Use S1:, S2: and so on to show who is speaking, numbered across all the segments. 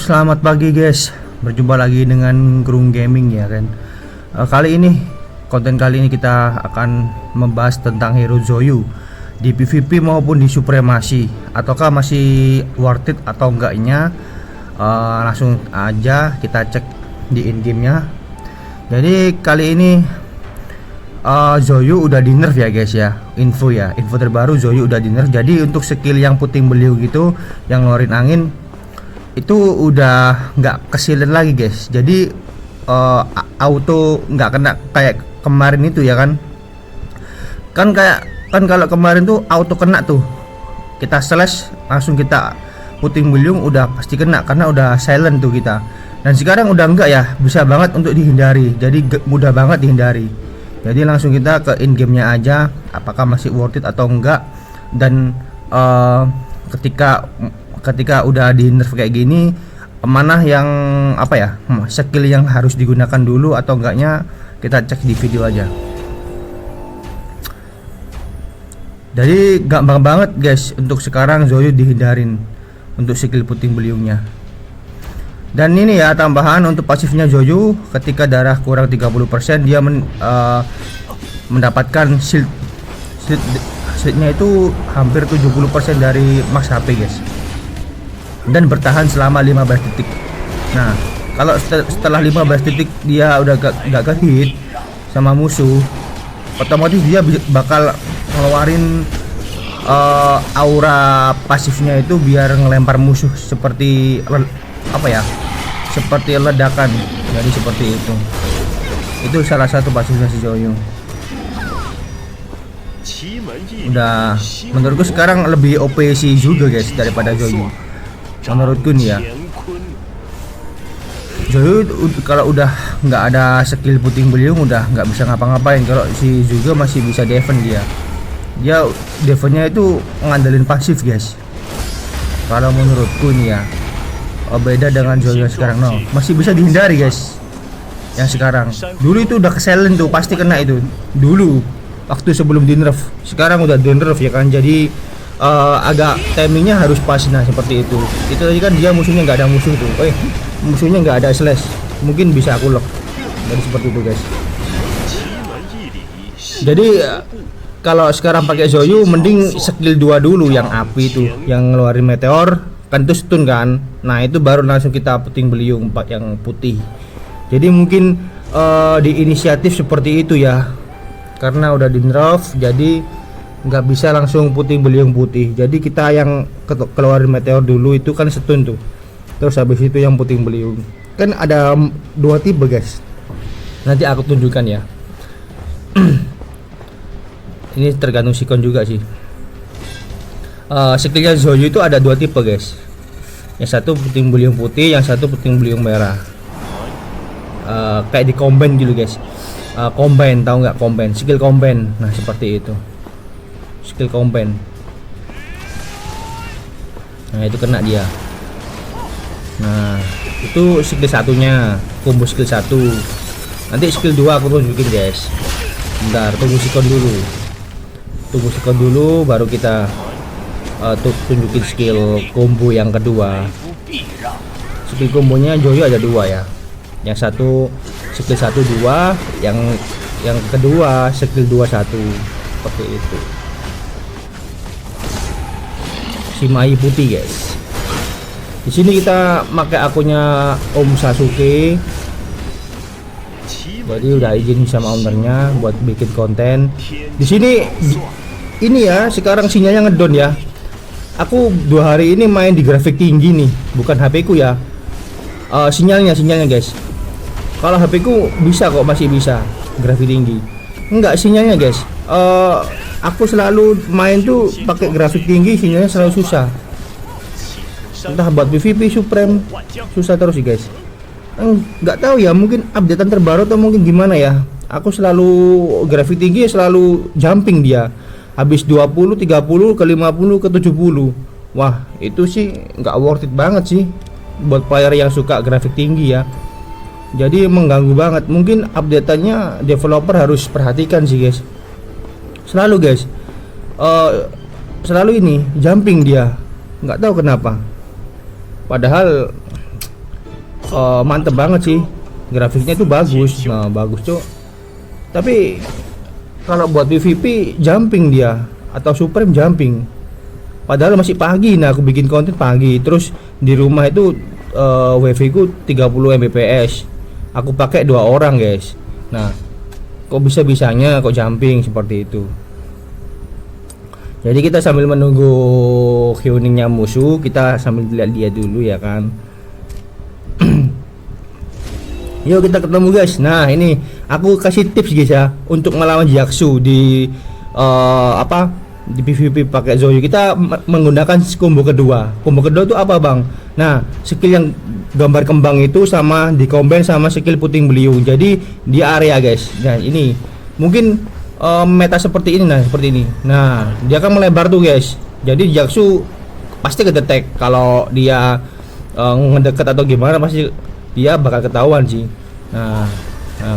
S1: Selamat pagi guys. Berjumpa lagi dengan Grung Gaming ya kan. Konten kali ini kita akan membahas tentang hero Zoyu di PvP maupun di supremasi. Ataukah masih worth it atau enggaknya? Langsung aja kita cek di in gamenya. Jadi kali ini Zoyu udah di nerf ya guys ya. Info terbaru, Zoyu udah di nerf. Jadi untuk skill yang puting beliung gitu, yang ngeluarin angin, itu udah nggak kesilin lagi guys. Jadi auto nggak kena kayak kemarin itu ya kan. Kan kalau kemarin tuh auto kena tuh, kita slash langsung kita puting beliung udah pasti kena karena udah silent tuh kita. Dan sekarang udah enggak ya, bisa banget untuk dihindari. Jadi mudah banget dihindari. Jadi langsung kita ke in gamenya aja, apakah masih worth it atau enggak. Dan ketika udah di nerf kayak gini, mana yang skill yang harus digunakan dulu atau enggaknya, kita cek di video aja. Jadi gampang banget guys untuk sekarang Zoyu dihindarin untuk skill puting beliungnya. Dan ini ya tambahan untuk pasifnya Zoyu, ketika darah kurang 30% dia mendapatkan shieldnya itu hampir 70% dari max HP guys, dan bertahan selama 15 detik. Nah, kalau setelah 15 detik dia udah gak ke-hit sama musuh, otomatis dia bakal ngeluarin aura pasifnya itu biar ngelempar musuh seperti seperti ledakan. Jadi seperti itu salah satu pasifnya si Zoyu. Udah, menurutku sekarang lebih OP sih juga guys daripada Zoyu. Menurutku nih ya, Zoyu kalau udah nggak ada skill puting beliung udah nggak bisa ngapa-ngapain. Kalau si juga masih bisa defend, dia defense-nya itu ngandelin pasif guys. Kalau menurutku nih ya, beda dengan Zoyu yang sekarang. Masih bisa dihindari guys yang sekarang. Dulu itu udah keselin tuh, pasti kena itu dulu waktu sebelum di nerf. Sekarang udah di nerf ya kan, jadi agak timingnya harus pas. Nah seperti itu tadi kan, dia musuhnya nggak ada musuh tuh, musuhnya nggak ada slash, mungkin bisa aku lock. Jadi seperti itu guys. Jadi kalau sekarang pakai Zoyu mending skill 2 dulu, yang api itu, yang ngeluarin meteor kan, itu stun kan. Nah itu baru langsung kita puting beliung yang putih. Jadi mungkin di inisiatif seperti itu ya, karena udah di nerf jadi nggak bisa langsung puting beliung putih. Jadi kita yang keluarin meteor dulu itu kan stun tuh, terus habis itu yang puting beliung. Kan ada 2 tipe guys, nanti aku tunjukkan ya. Ini tergantung sikon juga sih. Skillnya Zoyu itu ada 2 tipe guys. Yang satu puting beliung putih, yang satu puting beliung merah. Kayak di combine gitu guys. Combine, tahu nggak combine? Skill combine. Nah seperti itu. Skill combine. Nah itu kena dia. Nah itu skill satunya, combo skill 1. Nanti skill 2 aku tunjukin guys. Bentar, tunggu sikon dulu baru kita tunjukin skill combo yang kedua. Skill kombonya Zoyu ada 2 ya. Yang satu skill 1 2, yang kedua skill 2 1. Seperti itu. Si Mai putih guys. Di sini kita pakai akunnya Om Sasuke. Jadi udah izin sama ownernya buat bikin konten. Di sini ini ya, sekarang sinyalnya ngedon ya. Aku 2 hari ini main di grafik tinggi nih, bukan HP ku ya. Sinyalnya guys. Kalau HP ku bisa kok, masih bisa grafik tinggi. Enggak, sinyalnya guys. Aku selalu main tuh pakai grafik tinggi, sinyalnya selalu susah. Entah buat PvP Supreme susah terus sih guys. Nggak tahu ya, mungkin updatean terbaru atau mungkin gimana ya. Aku selalu grafik tinggi, selalu jumping dia. Habis 20, 30, ke 50, ke 70. Wah, itu sih nggak worth it banget sih buat player yang suka grafik tinggi ya. Jadi mengganggu banget. Mungkin updateannya developer harus perhatikan sih guys. Selalu guys, selalu ini jumping dia. Nggak tahu kenapa. Padahal mantep banget sih, grafiknya itu bagus. Nah bagus cok, tapi kalau buat PVP jumping dia atau Supreme jumping, padahal masih pagi. Nah aku bikin konten pagi, terus di rumah itu wifi ku 30 Mbps, aku pakai 2 orang guys. Nah kok bisa-bisanya kok jumping seperti itu. Jadi kita sambil menunggu healingnya musuh, kita sambil lihat dia dulu ya kan. Yuk kita ketemu guys. Nah ini aku kasih tips guys ya untuk melawan Jiaxu di di PVP pakai Zoyu. Kita menggunakan combo kedua. Combo kedua itu apa bang? Nah skill yang gambar kembang itu sama di combine sama skill puting beliung. Jadi di area guys. Nah ini mungkin meta seperti ini, nah seperti ini. Nah dia akan melebar tuh guys. Jadi Jiaxu pasti kedetek kalau dia ngedekat atau gimana, pasti dia bakal ketahuan sih. Nah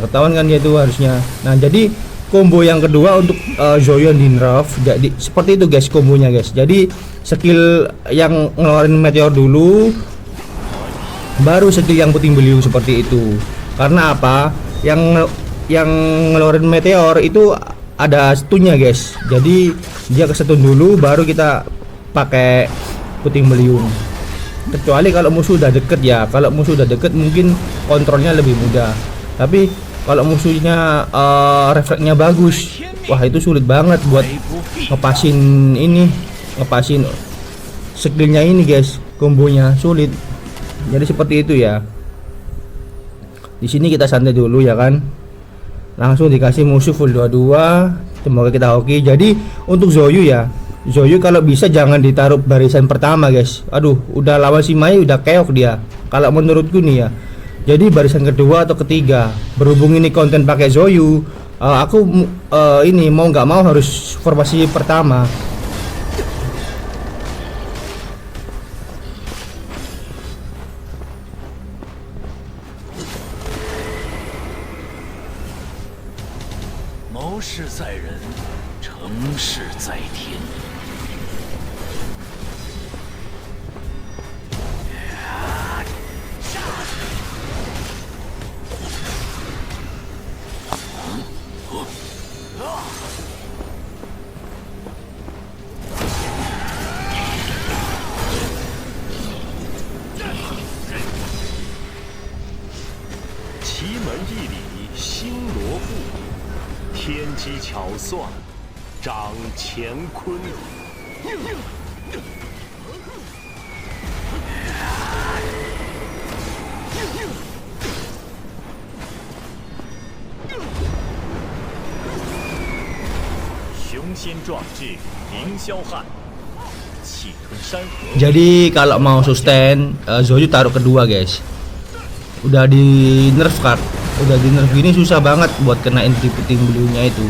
S1: ketahuan kan dia tuh harusnya. Nah jadi combo yang kedua untuk Zoyu di nerf jadi seperti itu guys kombonya guys. Jadi skill yang ngeluarin meteor dulu, baru skill yang puting beliung seperti itu. Karena apa? Yang ngeluarin meteor itu ada stunnya guys. Jadi dia kesetun dulu baru kita pakai puting beliung. Kecuali kalau musuh udah deket ya. Kalau musuh udah deket mungkin kontrolnya lebih mudah. Tapi kalau musuhnya refleksnya bagus, wah itu sulit banget buat ngepasin ini, ngepasin skillnya ini guys. Kombonya sulit. Jadi seperti itu ya. Di sini kita santai dulu ya kan. Langsung dikasih musuh full 22. Semoga kita hoki. Jadi untuk Zoyu ya, Zoyu kalau bisa jangan ditaruh barisan pertama guys. Aduh udah lawan si Mai udah keok dia kalau menurutku nih ya. Jadi barisan kedua atau ketiga. Berhubung ini konten pakai Zoyu, aku ini mau nggak mau harus formasi pertama. Jadi kalau mau sustain Zoyu taruh kedua guys. Udah di nerf kan, udah di nerf gini susah banget buat kenain puting beliungnya itu.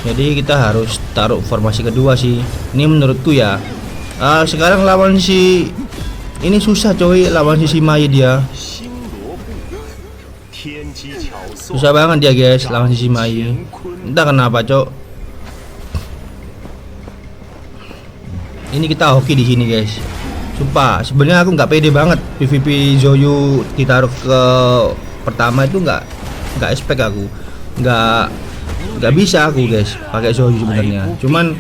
S1: Jadi kita harus taruh formasi kedua sih. Ini menurutku ya. Sekarang lawan si ini susah coy, lawan si Mai dia. Susah banget dia guys lawan si Mai. Entah kenapa cok. Ini kita hoki di sini guys. Sumpah, sebenarnya aku nggak pede banget PVP Zoyu ditaruh ke pertama itu nggak expect aku. Nggak bisa aku guys pakai Zoyu sebenarnya. Cuman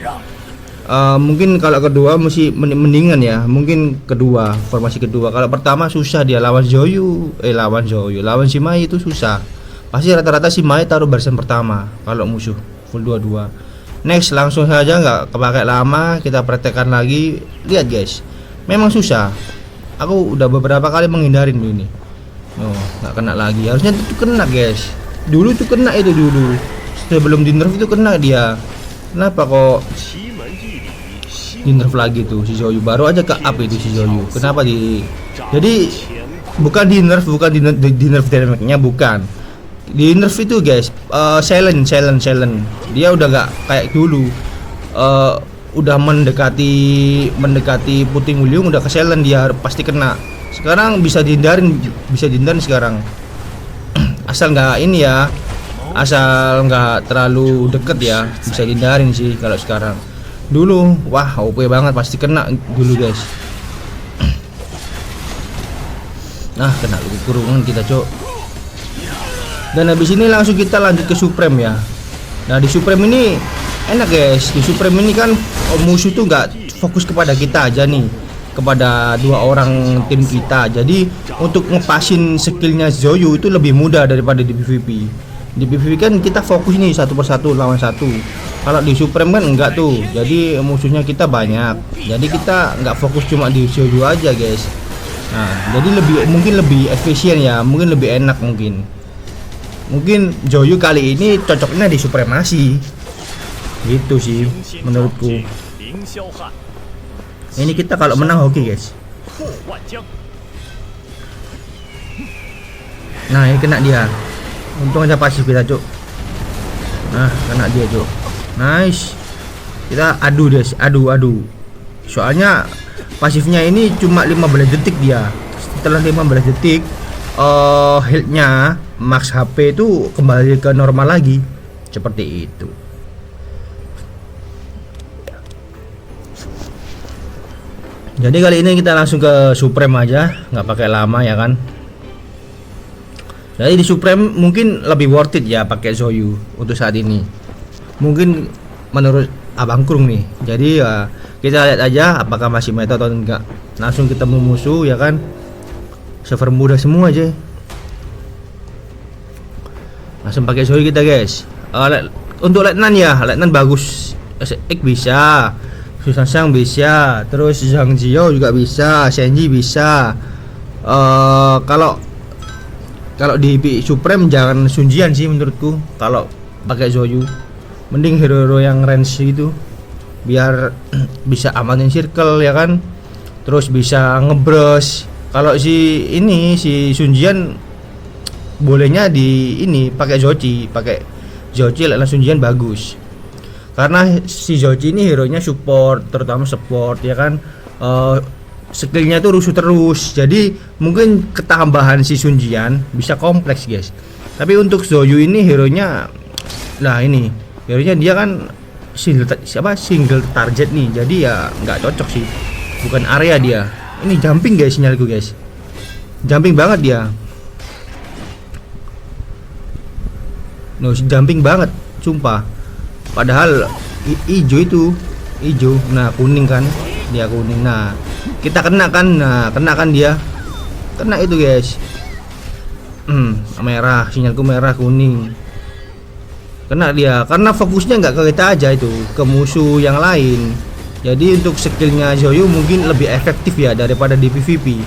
S1: mungkin kalau kedua mesti mendingan ya. Mungkin kedua, formasi kedua. Kalau pertama susah dia lawan lawan si Mai itu susah. Pasti rata-rata si Mai taruh barisan pertama kalau musuh full 22. Next langsung saja nggak kepakai lama, kita praktekkan lagi. Lihat guys, memang susah. Aku udah beberapa kali menghindarin ini. Nggak kena lagi. Harusnya itu kena guys. Dulu itu kena itu dulu. Sebelum di nerf itu kena dia. Kenapa kok di nerf lagi tuh si Zoyu? Baru aja ke up itu si Zoyu. Kenapa di? Jadi bukan di nerf damage-nya bukan. Di nerf itu guys silent. Dia udah gak kayak dulu, udah mendekati puting beliung udah ke silent, dia pasti kena. Sekarang bisa dihindarin sekarang. Asal nggak ini ya, asal nggak terlalu deket ya, bisa dihindarin sih kalau sekarang. Dulu wah OP banget, pasti kena dulu guys. Nah, kena kurungan kita, Cok. Dan habis ini langsung kita lanjut ke Supreme ya. Nah, di Supreme ini enak guys. Di Supreme ini kan musuh tuh nggak fokus kepada kita aja nih, kepada 2 orang tim kita. Jadi untuk ngepasin skillnya Zoyu itu lebih mudah daripada di PvP. Di PvP kan kita fokus nih satu persatu lawan satu. Kalau di Supreme kan enggak tuh. Jadi musuhnya kita banyak. Jadi kita nggak fokus cuma di Zoyu aja guys. Nah, jadi mungkin lebih efisien ya, mungkin lebih enak mungkin. Mungkin Zoyu kali ini cocoknya di supremasi. Gitu sih menurutku. Ini kita kalau menang oke guys. Nah, ini kena dia. Untung aja pasif kita, Cuk. Nah, kena dia, Cuk. Nice. Kita adu guys, adu. Soalnya pasifnya ini cuma 15 detik dia. Setelah 15 detik health-nya max HP itu kembali ke normal lagi. Seperti itu. Jadi kali ini kita langsung ke Supreme aja, nggak pakai lama ya kan. Jadi di Supreme mungkin lebih worth it ya pakai Zoyu untuk saat ini. Mungkin menurut Abang Krung nih. Jadi ya kita lihat aja apakah masih meta atau enggak. Langsung ketemu musuh ya kan. Server mudah semua aja. Langsung pakai Zoyu kita guys. Untuk Letnan ya, Letnan bagus. Ek bisa. Susan Sang bisa, terus Zhang Jiao juga bisa, Shenji bisa. Kalau di Supreme jangan Sunjian sih menurutku. Kalau pakai Zoyu, mending hero-hero yang range gitu, biar bisa amanin circle ya kan. Terus bisa ngebros. Kalau si Sunjian bolehnya di ini pakai Zoci, lalu Sunjian bagus. Karena si Zoci ini hero nya support, terutama support ya kan. Skillnya tuh rusuh terus. Jadi mungkin ketambahan si Sunjian bisa kompleks guys. Tapi untuk Zoyu ini hero nya, nah ini hero nya dia kan single target nih. Jadi ya nggak cocok sih. Bukan area dia. Ini jumping guys sinyalku guys. Jumping banget dia. No, jumping banget, sumpah. Padahal hijau. Nah, kuning kan. Dia kuning. Nah, kita kena kan dia. Kena itu, guys. Merah, sinyalku merah, kuning. Kena dia karena fokusnya nggak ke kita aja itu, ke musuh yang lain. Jadi untuk skillnya Zoyu mungkin lebih efektif ya daripada di PvP.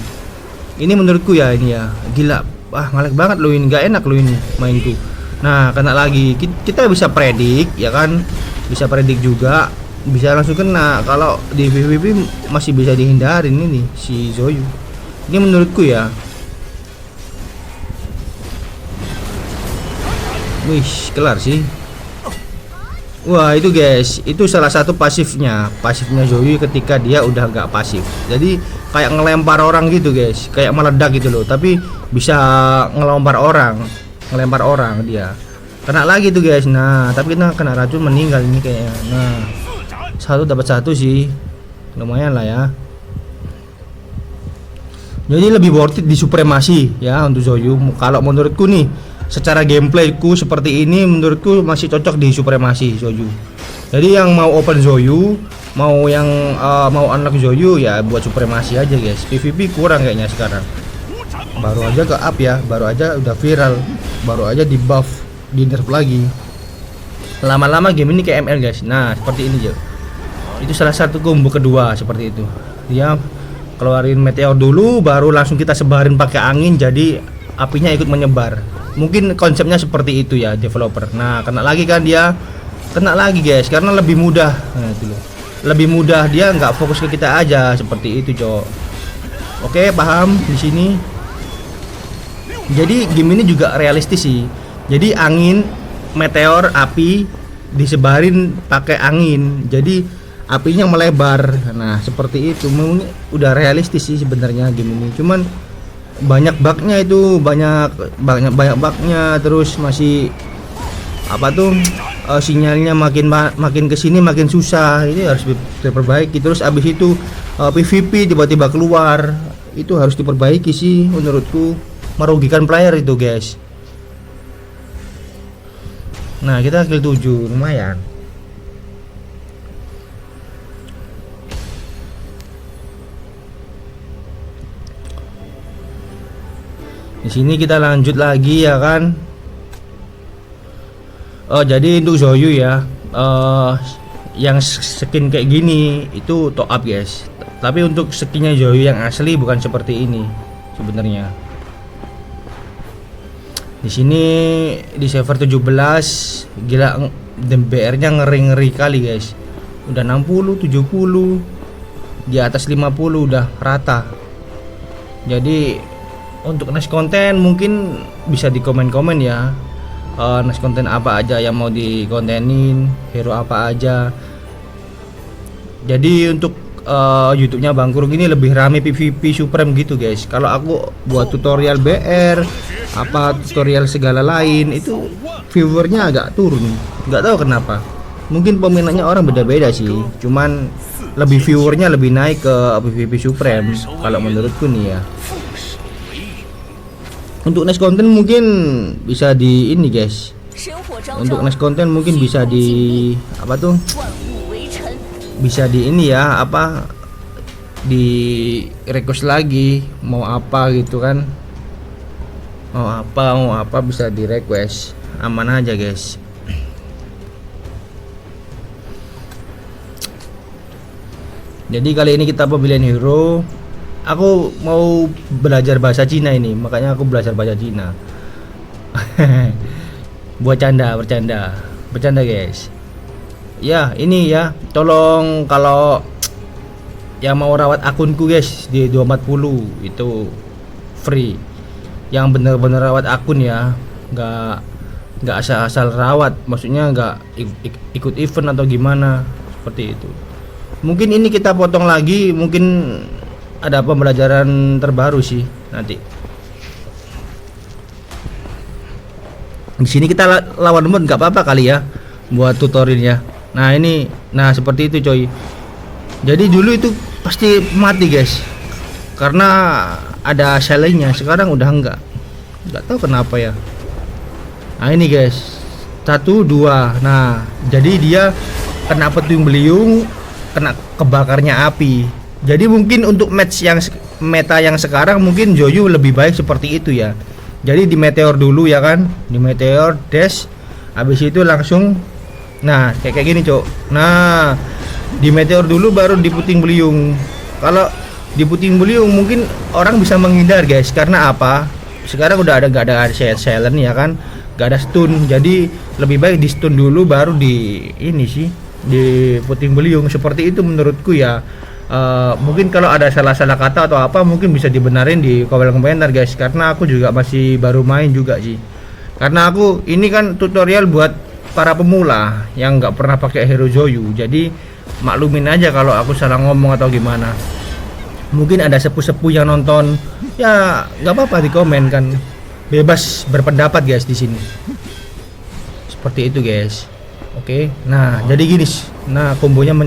S1: Ini menurutku ya ini ya. Gila. Wah, ngalek banget lo ini, nggak enak lo ini mainku. Nah, kena lagi. Kita bisa predik ya kan, bisa predik juga, bisa langsung kena. Kalau di PvP masih bisa dihindarin ini si Zoyu. Ini menurutku ya. Wih, kelar sih. Wah, itu guys, itu salah satu pasifnya Zoyu ketika dia udah nggak pasif. Jadi kayak ngelempar orang gitu guys, kayak meledak gitu loh. Tapi bisa ngelempar orang dia. Kena lagi tuh guys. Nah, tapi kita kena racun meninggal ini kayaknya. Nah, dapat satu sih, lumayan lah ya. Jadi lebih worth it di supremasi ya untuk Zoyu. Kalau menurutku nih, secara gameplayku seperti ini menurutku masih cocok di supremasi Zoyu. Jadi yang mau open Zoyu, mau unlock Zoyu ya buat supremasi aja guys. PvP kurang kayaknya sekarang. Baru aja ke up ya, baru aja udah viral, baru aja di buff, di nerf lagi. Lama-lama game ini kayak ML guys. Nah, seperti ini Jo. Itu salah satu combo kedua seperti itu. Dia keluarin meteor dulu, baru langsung kita sebarin pakai angin, jadi apinya ikut menyebar. Mungkin konsepnya seperti itu ya developer. Nah, kena lagi kan dia, kena lagi guys, karena lebih mudah. Nah, itu loh. Lebih mudah, dia nggak fokus ke kita aja seperti itu Jo. Oke, paham di sini. Jadi game ini juga realistis sih. Jadi angin, meteor, api disebarin pakai angin. Jadi apinya melebar. Nah, seperti itu. Memang udah realistis sih sebenarnya game ini. Cuman banyak bugnya itu, banyak bugnya. Terus masih apa tuh? Sinyalnya makin kesini makin susah. Ini harus diperbaiki. Terus abis itu PvP tiba-tiba keluar. itu harus diperbaiki sih menurutku, merugikan player itu guys. Nah kita kill 7 lumayan. Di sini kita lanjut lagi ya kan. Oh jadi untuk Zoyu ya, yang skin kayak gini itu top up guys. Tapi untuk skinnya Zoyu yang asli bukan seperti ini sebenarnya. Di sini di server 17 gila, DMBR-nya ngeri-ngeri kali guys. Udah 60, 70, di atas 50 udah rata. Jadi untuk next konten mungkin bisa di komen-komen ya. Next konten apa aja yang mau dikontenin, hero apa aja. Jadi untuk YouTube-nya Bang Kurung ini lebih rame PvP Supreme gitu guys. Kalau aku buat tutorial BR, apa tutorial segala lain itu viewernya agak turun. Nggak tahu kenapa. Mungkin peminatnya orang beda-beda sih. Cuman lebih viewernya lebih naik ke PvP Supreme kalau menurutku nih ya. Untuk next konten mungkin bisa di ini guys. Untuk next konten mungkin bisa di apa tuh? Bisa di ini ya, apa? Di request lagi mau apa gitu kan. Mau apa bisa di request. Aman aja guys. Jadi kali ini kita pemilihan hero. Aku mau belajar bahasa Cina ini, makanya aku belajar bahasa Cina. Buat bercanda guys. Ya ini ya, tolong kalau yang mau rawat akunku guys di 240 itu free. Yang bener-bener rawat akun ya, nggak asal-asal rawat, maksudnya nggak ikut event atau gimana seperti itu. Mungkin ini kita potong lagi, mungkin ada pembelajaran terbaru sih nanti. Di sini kita lawan mod nggak apa-apa kali ya buat tutorialnya. Nah ini, nah seperti itu coy. Jadi dulu itu pasti mati guys, karena ada selenya. Sekarang udah nggak tahu kenapa ya. Nah ini guys, 1, 2. Nah jadi dia kena petung beliung, kena kebakarnya api. Jadi mungkin untuk match yang meta yang sekarang mungkin Zoyu lebih baik seperti itu ya. Jadi di meteor dulu ya kan, di meteor dash, habis itu langsung, nah kayak gini cok. Nah di meteor dulu baru di puting beliung. Kalau di puting beliung mungkin orang bisa menghindar guys, karena apa? Sekarang udah nggak ada silent ya kan, nggak ada stun. Jadi lebih baik di stun dulu baru di ini sih, di puting beliung seperti itu menurutku ya. Mungkin kalau ada salah-salah kata atau apa mungkin bisa dibenarin di kolom komentar guys, karena aku juga masih baru main juga sih. Karena aku ini kan tutorial buat para pemula yang nggak pernah pakai hero Zoyu, jadi maklumin aja kalau aku salah ngomong atau gimana. Mungkin ada sepuh-sepuh yang nonton, ya nggak apa-apa di komen kan, bebas berpendapat guys di sini. Seperti itu guys. Oke, nah jadi gini, nah kombonya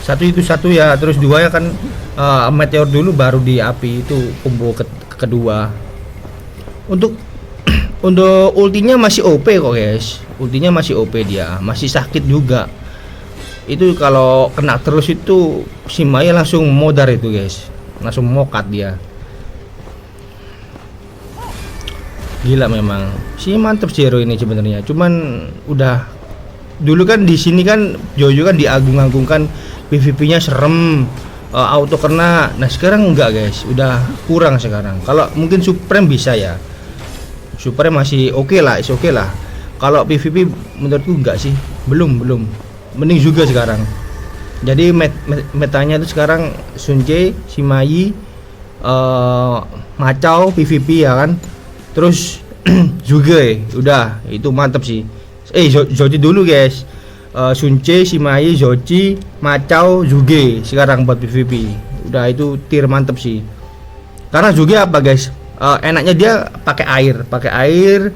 S1: satu itu satu ya, terus dua ya kan, meteor dulu baru di api, itu combo kedua. Untuk ultinya masih OP kok guys, ultinya masih OP, dia masih sakit juga. Itu kalau kena terus itu si Maya langsung modar itu guys, langsung mokat dia. Gila memang, si mantep si hero ini sebenarnya. Cuman udah dulu kan di sini kan Zoyu kan diagung-agungkan, PvP-nya serem, auto kena. Nah sekarang enggak guys, udah kurang sekarang. Kalau mungkin Supreme bisa ya, Supreme masih oke lah, is oke lah. Kalau PvP menurutku enggak sih, belum mending juga sekarang. Jadi metanya itu sekarang Sunce, Shimayi, Macau PvP ya kan, terus Zuge, udah itu mantep sih. Zoji dulu guys, Sunce, Shimayi, Zoji, Macau, Zuge sekarang buat PvP. Udah itu tier mantep sih. Karena Zuge apa guys? Enaknya dia pakai air,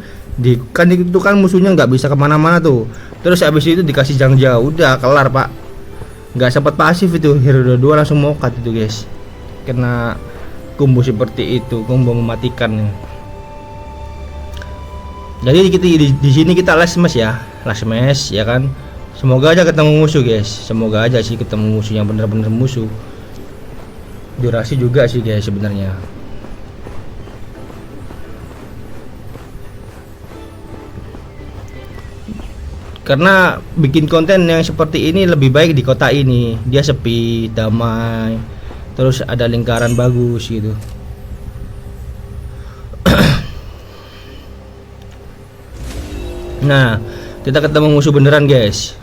S1: kan itu kan musuhnya nggak bisa kemana-mana tuh. Terus habis itu dikasih jangja, udah kelar pak. Nggak sempat pasif itu, hero 2 langsung mokat itu guys. Kena combo seperti itu, combo mematikan. Jadi kita di sini kita last match ya, last match ya kan. Semoga aja ketemu musuh guys, semoga aja sih ketemu musuh yang bener-bener musuh. Durasi juga sih guys sebenarnya. Karena bikin konten yang seperti ini lebih baik di kota ini, dia sepi, damai, terus ada lingkaran bagus gitu. Nah, kita ketemu musuh beneran guys.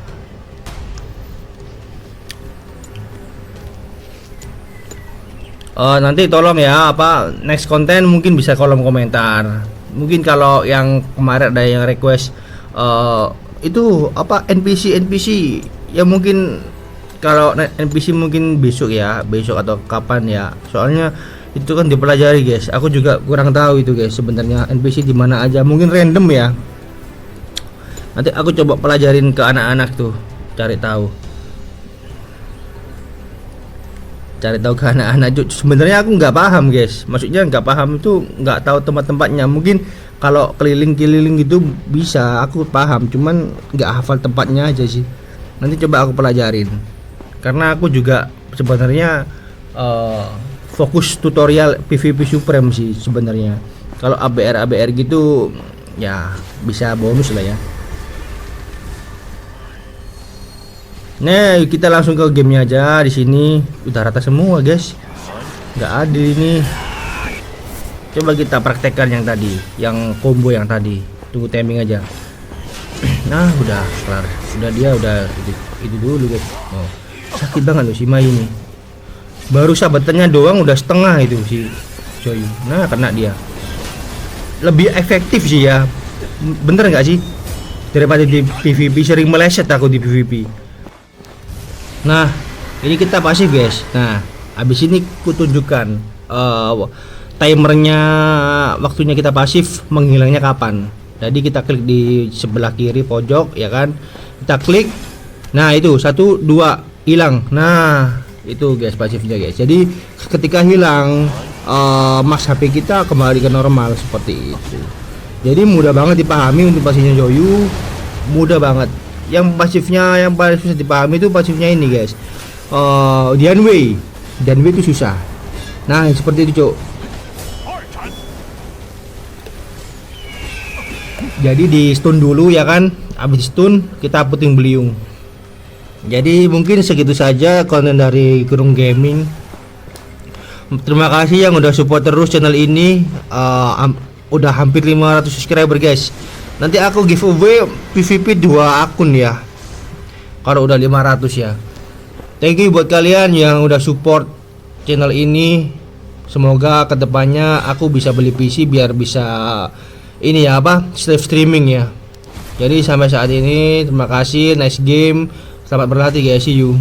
S1: Nanti tolong ya, apa next konten mungkin bisa kolom komentar. Mungkin kalau yang kemarin ada yang request itu apa NPC ya, mungkin kalau NPC mungkin besok ya, besok atau kapan ya. Soalnya itu kan dipelajari guys. Aku juga kurang tahu itu guys sebenarnya NPC di mana aja. Mungkin random ya. Nanti aku coba pelajarin ke anak-anak tuh, cari tahu ke anak-anak. Sebenarnya aku nggak paham guys, maksudnya nggak paham itu nggak tahu tempat-tempatnya. Mungkin kalau keliling-keliling gitu bisa aku paham, cuman nggak hafal tempatnya aja sih. Nanti coba aku pelajarin, karena aku juga sebenarnya fokus tutorial PvP Supreme sih sebenarnya. Kalau ABR gitu ya bisa bonus lah ya. Nah, kita langsung ke gamenya aja. Di sini udah rata semua guys, nggak adil ini. Coba kita praktekkan yang tadi, yang combo yang tadi. Tunggu timing aja. Nah, udah kelar. Dia udah itu dulu guys. Oh, sakit banget loh si Mai ini. Baru sabetannya doang udah setengah itu si Joy. Nah, kena dia. Lebih efektif sih ya. Bener nggak sih? Daripada di PvP, sering meleset aku di PvP. Nah, ini kita pasif guys. Nah, habis ini ku tunjukkan timernya, waktunya kita pasif menghilangnya kapan. Jadi kita klik di sebelah kiri pojok ya kan, kita klik. Nah itu 1, 2 hilang. Nah itu guys pasifnya guys. Jadi ketika hilang max HP kita kembali ke normal seperti itu. Jadi mudah banget dipahami untuk pasifnya Joyu, mudah banget. Yang pasifnya yang paling susah dipahami itu pasifnya ini guys, Dianwei itu susah. Nah seperti itu cok. Jadi di stun dulu ya kan, habis stun kita puting beliung. Jadi mungkin segitu saja konten dari Gerung Gaming. Terima kasih yang udah support terus channel ini. Udah hampir 500 subscriber guys. Nanti aku giveaway PvP 2 akun ya, kalau udah 500 ya. Thank you buat kalian yang udah support channel ini. Semoga kedepannya aku bisa beli PC biar bisa ini ya apa, live streaming ya. Jadi sampai saat ini terima kasih, nice game, selamat berlatih guys, see you.